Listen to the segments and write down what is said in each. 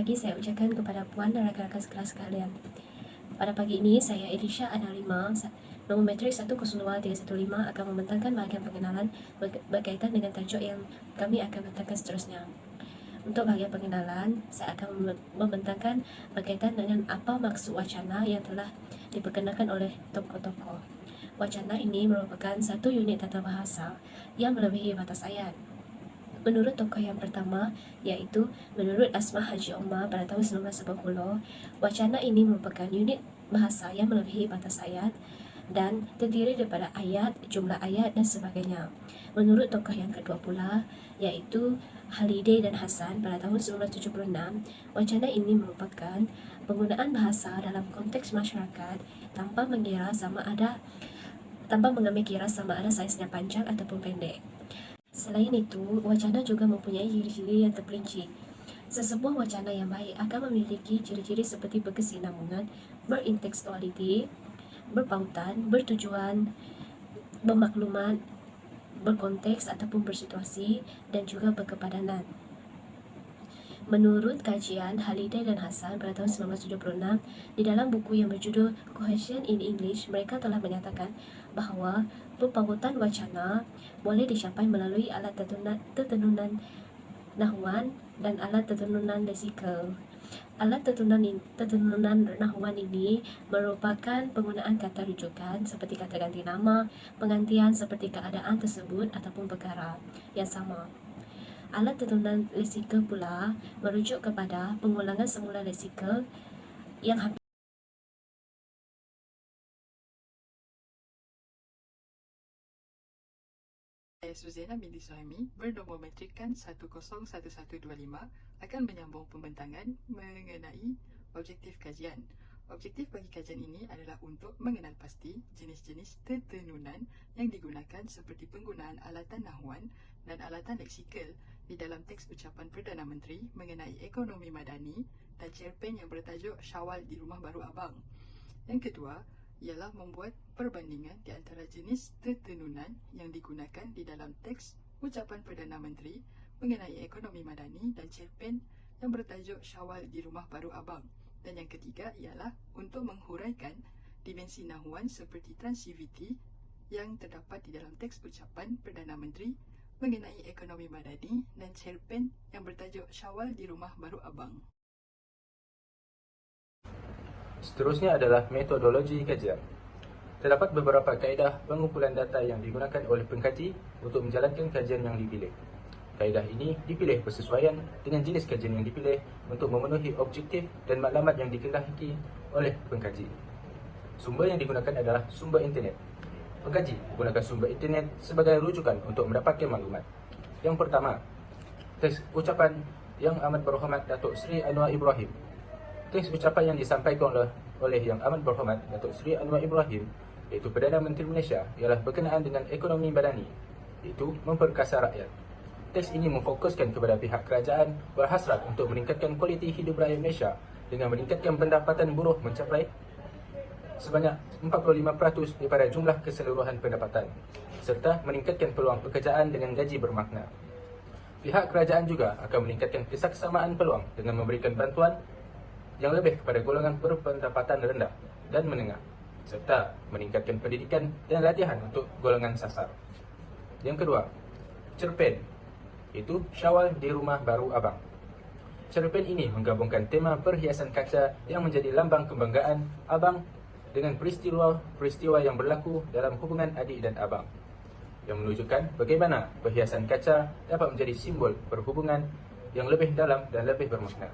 pagi saya ucapkan kepada Puan dan rakan-rakan sekelas sekalian. Pada pagi ini, saya Elisha Analima, nombor metrik 102315 akan membentangkan bahagian pengenalan berkaitan dengan tajuk yang kami akan bentangkan seterusnya. Untuk bahagian pengenalan, saya akan membentangkan berkaitan dengan apa maksud wacana yang telah diperkenalkan oleh tokoh-tokoh. Wacana ini merupakan satu unit tata bahasa yang melebihi batas ayat. Menurut tokoh yang pertama, iaitu menurut Asma Haji Omar pada tahun 1990, wacana ini merupakan unit bahasa yang melebihi batas ayat dan terdiri daripada ayat, jumlah ayat dan sebagainya. Menurut tokoh yang kedua pula, iaitu Haliday dan Hasan pada tahun 1976, wacana ini merupakan penggunaan bahasa dalam konteks masyarakat tanpa mengira sama ada saiznya panjang ataupun pendek. Selain itu, wacana juga mempunyai ciri-ciri yang terperinci. Sesebuah wacana yang baik akan memiliki ciri-ciri seperti berkesinambungan, berintekstualiti, berpautan, bertujuan, bermaklumat, berkonteks ataupun bersituasi, dan juga berkepadanan. Menurut kajian Haliday dan Hasan pada tahun 1976, di dalam buku yang berjudul Cohesion in English, mereka telah menyatakan bahawa perpautan wacana boleh dicapai melalui alat tertenunan nahwan dan alat tertenunan lesikal. Alat tertenunan nahwan ini merupakan penggunaan kata rujukan seperti kata ganti nama, penggantian seperti keadaan tersebut ataupun perkara yang sama. Alat tertenunan lesikal pula merujuk kepada pengulangan semula lesikal yang hampir Saya Suziana binti Suhaimi bernombor metrikan 101125 akan menyambung pembentangan mengenai objektif kajian. Objektif bagi kajian ini adalah untuk mengenal pasti jenis-jenis tertenunan yang digunakan seperti penggunaan alatan nahwan dan alatan leksikal di dalam teks ucapan Perdana Menteri mengenai ekonomi madani dan cerpen yang bertajuk Syawal di Rumah Baru Abang. Yang kedua ialah membuat perbandingan di antara jenis tertenunan yang digunakan di dalam teks ucapan Perdana Menteri mengenai ekonomi madani dan cerpen yang bertajuk Syawal di Rumah Baru Abang. Dan yang ketiga ialah untuk menghuraikan dimensi nahwan seperti transitivity yang terdapat di dalam teks ucapan Perdana Menteri mengenai ekonomi madani dan cerpen yang bertajuk Syawal di Rumah Baru Abang. Seterusnya adalah metodologi kajian. Terdapat beberapa kaedah pengumpulan data yang digunakan oleh pengkaji untuk menjalankan kajian yang dipilih. Kaedah ini dipilih bersesuaian dengan jenis kajian yang dipilih untuk memenuhi objektif dan maklumat yang dikehendaki oleh pengkaji. Sumber yang digunakan adalah sumber internet. Pengkaji menggunakan sumber internet sebagai rujukan untuk mendapatkan maklumat. Yang pertama, teks ucapan Yang Amat Berhormat Datuk Seri Anwar Ibrahim. Teks ucapan yang disampaikan oleh Yang Amat Berhormat Datuk Seri Anwar Ibrahim, iaitu Perdana Menteri Malaysia, ialah berkenaan dengan ekonomi madani, iaitu memperkasa rakyat. Teks ini memfokuskan kepada pihak kerajaan berhasrat untuk meningkatkan kualiti hidup rakyat Malaysia dengan meningkatkan pendapatan buruh mencapai sebanyak 45% daripada jumlah keseluruhan pendapatan, serta meningkatkan peluang pekerjaan dengan gaji bermakna. Pihak kerajaan juga akan meningkatkan kesaksamaan peluang dengan memberikan bantuan yang lebih kepada golongan berpendapatan rendah dan menengah, serta meningkatkan pendidikan dan latihan untuk golongan sasar. Yang kedua, cerpen, iaitu Syawal di Rumah Baru Abang. Cerpen ini menggabungkan tema perhiasan kaca yang menjadi lambang kebanggaan abang dengan peristiwa yang berlaku dalam hubungan adik dan abang, yang menunjukkan bagaimana perhiasan kaca dapat menjadi simbol perhubungan yang lebih dalam dan lebih bermakna.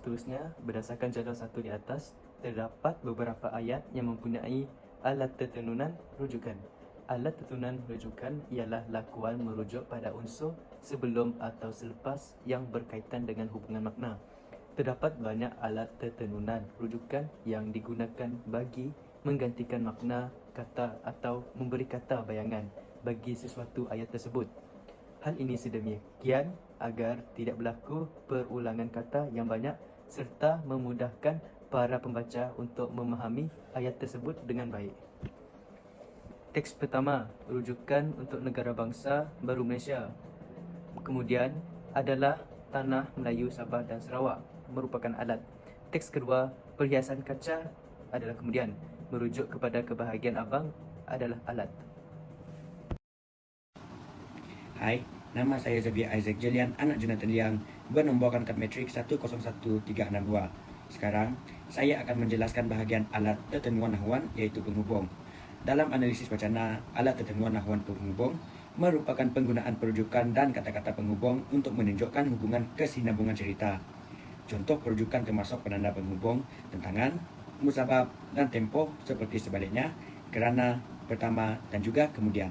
Seterusnya, berdasarkan jadual satu di atas, terdapat beberapa ayat yang mempunyai alat tertenunan rujukan. Alat tertenunan rujukan ialah lakuan merujuk pada unsur sebelum atau selepas yang berkaitan dengan hubungan makna. Terdapat banyak alat tertenunan rujukan yang digunakan bagi menggantikan makna kata atau memberi kata bayangan bagi sesuatu ayat tersebut. Hal ini sedemikian agar tidak berlaku perulangan kata yang banyak serta memudahkan para pembaca untuk memahami ayat tersebut dengan baik. Teks pertama, rujukan untuk negara bangsa baru Malaysia. Kemudian, adalah Tanah Melayu Sabah dan Sarawak merupakan alat. Teks kedua, perhiasan kaca adalah kemudian. Merujuk kepada kebahagiaan abang adalah alat. Hai, nama saya Xavier Isaac Jelian, anak Jonathan Liang, bernomborkan kad metrik 101362. Sekarang, saya akan menjelaskan bahagian alat tetenuan nahuan iaitu penghubung. Dalam analisis wacana, alat tetenuan nahuan penghubung merupakan penggunaan perujukan dan kata-kata penghubung untuk menunjukkan hubungan kesinambungan cerita. Contoh perujukan termasuk penanda penghubung, tentangan, musabab, dan tempoh seperti sebaliknya, kerana, pertama, dan juga kemudian.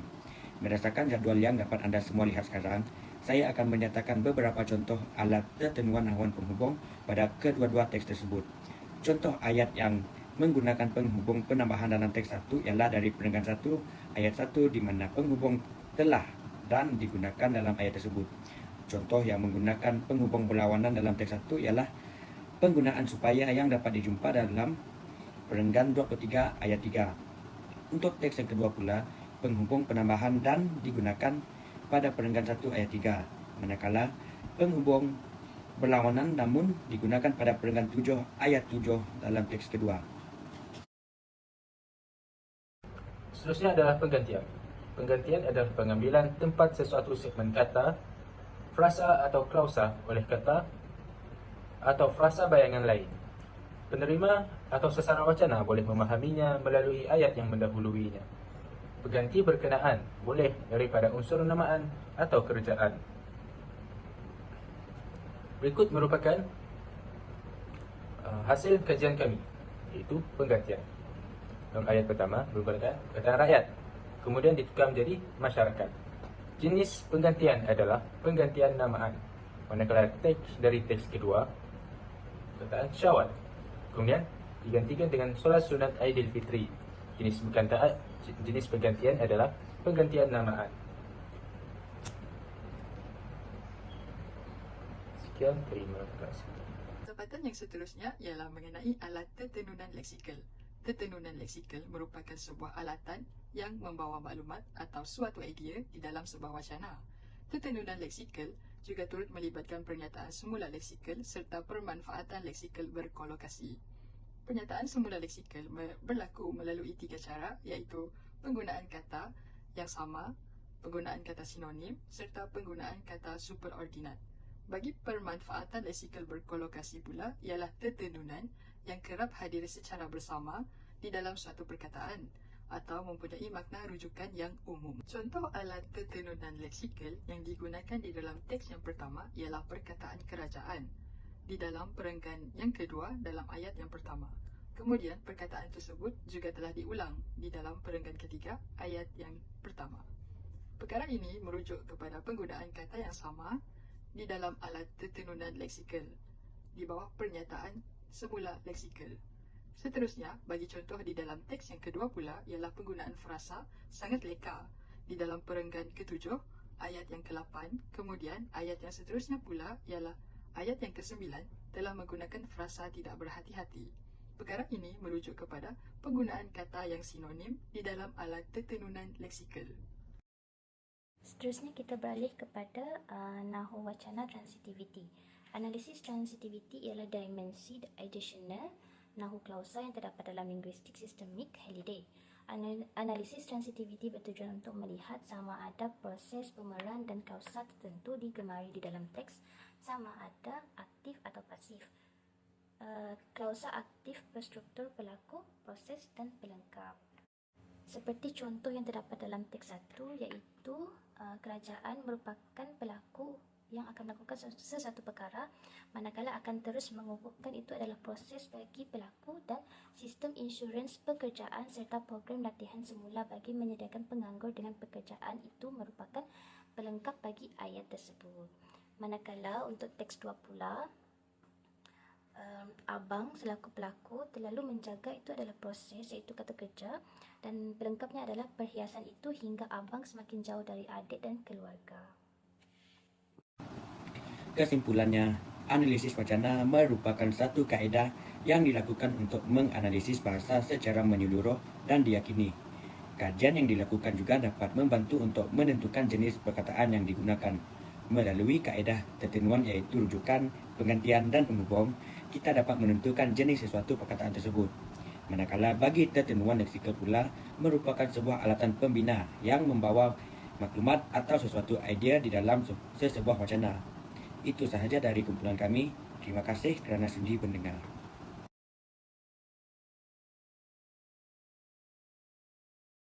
Berdasarkan jadual yang dapat anda semua lihat sekarang, saya akan menyatakan beberapa contoh alat tetenuan nahuan penghubung pada kedua-dua teks tersebut. Contoh ayat yang menggunakan penghubung penambahan dalam teks 1 ialah dari Perenggan 1 ayat 1 di mana penghubung telah dan digunakan dalam ayat tersebut. Contoh yang menggunakan penghubung berlawanan dalam teks 1 ialah penggunaan supaya yang dapat dijumpa dalam Perenggan 23 ayat 3. Untuk teks yang kedua pula, penghubung penambahan dan digunakan pada Perenggan 1 ayat 3, manakala penghubung berlawanan namun digunakan pada Perenggan 7 ayat 7 dalam teks kedua. Seterusnya adalah penggantian. Penggantian adalah pengambilan tempat sesuatu segmen kata, frasa atau klausa oleh kata atau frasa bayangan lain. Penerima atau sesara wacana boleh memahaminya melalui ayat yang mendahuluinya. Pengganti berkenaan boleh daripada unsur namaan atau kerjaan. Berikut merupakan hasil kajian kami, iaitu penggantian. Dalam ayat pertama merupakan perkataan rakyat, kemudian ditukar menjadi masyarakat. Jenis penggantian adalah penggantian namaan, manakala teks dari teks kedua perkataan Syawal, kemudian digantikan dengan solat sunat Aidilfitri. Jenis penggantian adalah penggantian namaan. Sekian, terima kasih. Tempatan yang seterusnya ialah mengenai alat tetenunan leksikal. Tetenunan leksikal merupakan sebuah alatan yang membawa maklumat atau suatu idea di dalam sebuah wacana. Tetenunan leksikal juga turut melibatkan pernyataan semula leksikal serta permanfaatan leksikal berkolokasi. Pernyataan semula leksikal berlaku melalui 3 cara, iaitu penggunaan kata yang sama, penggunaan kata sinonim serta penggunaan kata superordinat. Bagi permanfaatan leksikal berkolokasi pula ialah tetenunan yang kerap hadir secara bersama di dalam suatu perkataan atau mempunyai makna rujukan yang umum. Contoh alat tetenunan leksikal yang digunakan di dalam teks yang pertama ialah perkataan kerajaan di dalam perenggan yang kedua dalam ayat yang pertama. Kemudian perkataan tersebut juga telah diulang di dalam perenggan ketiga ayat yang pertama. Perkara ini merujuk kepada penggunaan kata yang sama di dalam alat tetenunan leksikal di bawah pernyataan semula leksikal. Seterusnya, bagi contoh di dalam teks yang kedua pula ialah penggunaan frasa sangat leka di dalam perenggan ke-7 ayat yang ke-8. Kemudian ayat yang seterusnya pula ialah ayat yang ke-9 telah menggunakan frasa tidak berhati-hati. Perkara ini merujuk kepada penggunaan kata yang sinonim di dalam alat tetenunan leksikal. Seterusnya kita beralih kepada nahu wacana transitivity. Analisis transitivity ialah dimensi additional nahu klausa yang terdapat dalam linguistik sistemik Halliday. Analisis transitivity bertujuan untuk melihat sama ada proses pemeran dan klausa tertentu digemari di dalam teks sama ada aktif atau pasif. Klausa aktif berstruktur pelaku, proses dan pelengkap. Seperti contoh yang terdapat dalam teks 1 iaitu kerajaan merupakan pelaku yang akan melakukan sesuatu perkara, manakala akan terus mengukuhkan itu adalah proses bagi pelaku, dan sistem insurans pekerjaan serta program latihan semula bagi menyediakan penganggur dengan pekerjaan itu merupakan pelengkap bagi ayat tersebut. Manakala untuk teks 2 pula, abang selaku pelaku terlalu menjaga itu adalah proses iaitu kata kerja, dan pelengkapnya adalah perhiasan itu hingga abang semakin jauh dari adik dan keluarga. Kesimpulannya, analisis wacana merupakan satu kaedah yang dilakukan untuk menganalisis bahasa secara menyeluruh dan diyakini. Kajian yang dilakukan juga dapat membantu untuk menentukan jenis perkataan yang digunakan. Melalui kaedah tertenuan iaitu rujukan, penggantian dan penghubung, kita dapat menentukan jenis sesuatu perkataan tersebut. Manakala bagi tertenuan leksikal pula merupakan sebuah alatan pembina yang membawa maklumat atau sesuatu idea di dalam sesebuah wacana. Itu sahaja dari kumpulan kami. Terima kasih kerana sudi mendengar.